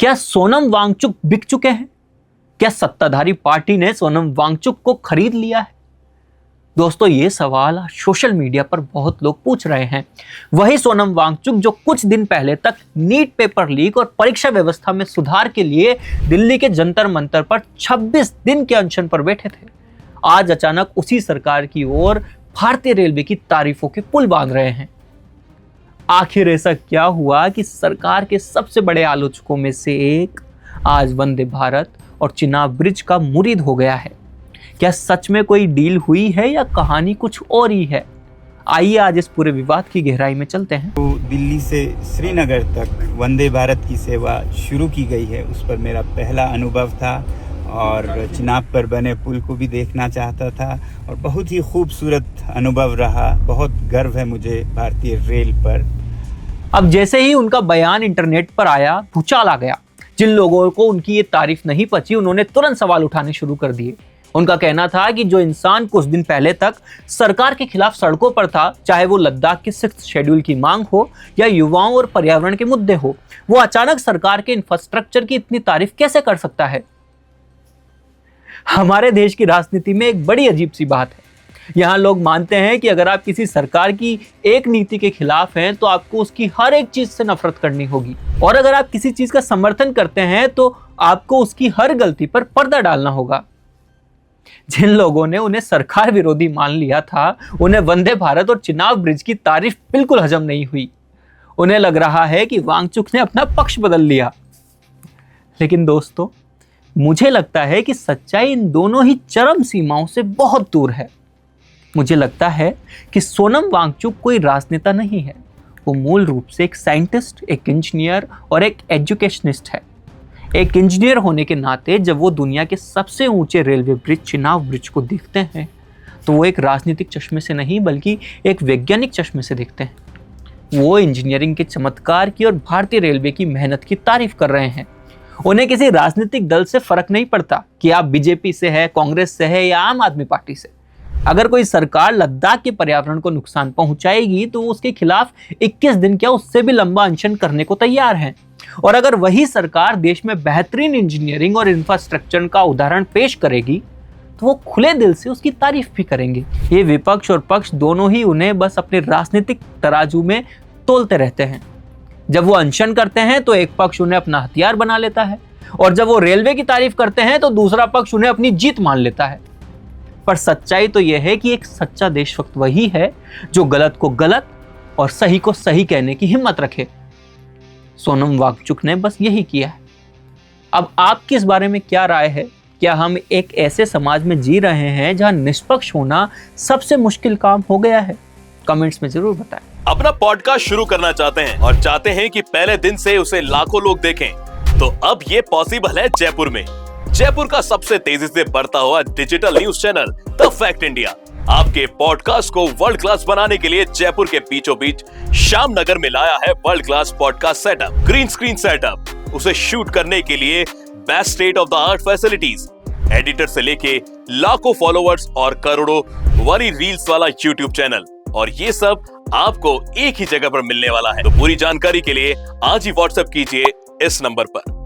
क्या सोनम वांगचुक बिक चुके हैं? क्या सत्ताधारी पार्टी ने सोनम वांगचुक को खरीद लिया है? दोस्तों, ये सवाल सोशल मीडिया पर बहुत लोग पूछ रहे हैं। वही सोनम वांगचुक जो कुछ दिन पहले तक नीट पेपर लीक और परीक्षा व्यवस्था में सुधार के लिए दिल्ली के जंतर मंतर पर 26 दिन के अनशन पर बैठे थे, आज अचानक उसी सरकार की ओर भारतीय रेलवे की तारीफों के पुल बांध रहे हैं। आखिर ऐसा क्या हुआ कि सरकार के सबसे बड़े आलोचकों में से एक आज वंदे भारत और चिनाब ब्रिज का मुरीद हो गया है? क्या सच में कोई डील हुई है या कहानी कुछ और ही है? आइए आज इस पूरे विवाद की गहराई में चलते हैं। तो दिल्ली से श्रीनगर तक वंदे भारत की सेवा शुरू की गई है, उस पर मेरा पहला अनुभव था और चिनाब पर बने पुल को भी देखना चाहता था और बहुत ही खूबसूरत अनुभव रहा। बहुत गर्व है मुझे भारतीय रेल पर। अब जैसे ही उनका बयान इंटरनेट पर आया, भूचाल आ गया। जिन लोगों को उनकी ये तारीफ नहीं पची, उन्होंने तुरंत सवाल उठाने शुरू कर दिए। उनका कहना था कि जो इंसान कुछ दिन पहले तक सरकार के खिलाफ सड़कों पर था, चाहे वो लद्दाख के 6th शेड्यूल की मांग हो या युवाओं और पर्यावरण के मुद्दे हो, वो अचानक सरकार के इंफ्रास्ट्रक्चर की इतनी तारीफ कैसे कर सकता है? हमारे देश की राजनीति में एक बड़ी अजीब सी बात है। यहाँ लोग मानते हैं कि अगर आप किसी सरकार की एक नीति के खिलाफ हैं तो आपको उसकी हर एक चीज से नफरत करनी होगी, और अगर आप किसी चीज का समर्थन करते हैं तो आपको उसकी हर गलती पर पर्दा डालना होगा। जिन लोगों ने उन्हें सरकार विरोधी मान लिया था, उन्हें वंदे भारत और चिनाब ब्रिज की तारीफ बिल्कुल हजम नहीं हुई। उन्हें लग रहा है कि वांगचुक ने अपना पक्ष बदल लिया। लेकिन दोस्तों, मुझे लगता है कि सच्चाई इन दोनों ही चरम सीमाओं से बहुत दूर है। मुझे लगता है कि सोनम वांगचुक कोई राजनेता नहीं है। वो मूल रूप से एक साइंटिस्ट, एक इंजीनियर और एक एजुकेशनिस्ट है। एक इंजीनियर होने के नाते जब वो दुनिया के सबसे ऊंचे रेलवे ब्रिज चिनाब ब्रिज को देखते हैं तो वो एक राजनीतिक चश्मे से नहीं बल्कि एक वैज्ञानिक चश्मे से देखते हैं। वो इंजीनियरिंग के चमत्कार की और भारतीय रेलवे की मेहनत की तारीफ कर रहे हैं। उन्हें किसी राजनीतिक दल से फर्क नहीं पड़ता कि आप बीजेपी से है, कांग्रेस से है या आम आदमी पार्टी से। अगर कोई सरकार लद्दाख के पर्यावरण को नुकसान पहुंचाएगी तो उसके खिलाफ 21 दिन क्या उससे भी लंबा अनशन करने को तैयार हैं। और अगर वही सरकार देश में बेहतरीन इंजीनियरिंग और इंफ्रास्ट्रक्चर का उदाहरण पेश करेगी तो वो खुले दिल से उसकी तारीफ भी करेंगे। ये विपक्ष और पक्ष दोनों ही उन्हें बस अपने राजनीतिक तराजू में तोलते रहते हैं। जब वो अनशन करते हैं तो एक पक्ष उन्हें अपना हथियार बना लेता है, और जब वो रेलवे की तारीफ करते हैं तो दूसरा पक्ष उन्हें अपनी जीत मान लेता है। पर सच्चाई तो यह है कि एक सच्चा देशभक्त वही है जो गलत को गलत और सही को सही कहने की हिम्मत रखे। सोनम वांगचुक ने बस यही किया है। अब आपकी इस बारे में क्या राय है? क्या हम एक ऐसे समाज में जी रहे हैं जहां निष्पक्ष होना सबसे मुश्किल काम हो गया है? कमेंट्स में जरूर बताएं। अपना पॉडकास्ट शुरू करना चाहते हैं और चाहते हैं कि पहले दिन से उसे लाखों लोग देखें, तो अब ये पॉसिबल है जयपुर में। जयपुर का सबसे तेजी से बढ़ता हुआ digital news channel the fact India आपके पॉडकास्ट को वर्ल्ड क्लास बनाने के लिए जयपुर के बीचों बीच श्याम नगर में लाया है world class podcast setup, green screen setup. उसे शूट करने के लिए best state of the art facilities, editor से लेके लाखों फॉलोअर्स और करोड़ों वाली रील्स वाला यूट्यूब चैनल, और ये सब आपको एक ही जगह पर मिलने वाला है। तो पूरी जानकारी के लिए आज ही व्हाट्सएप कीजिए इस नंबर पर।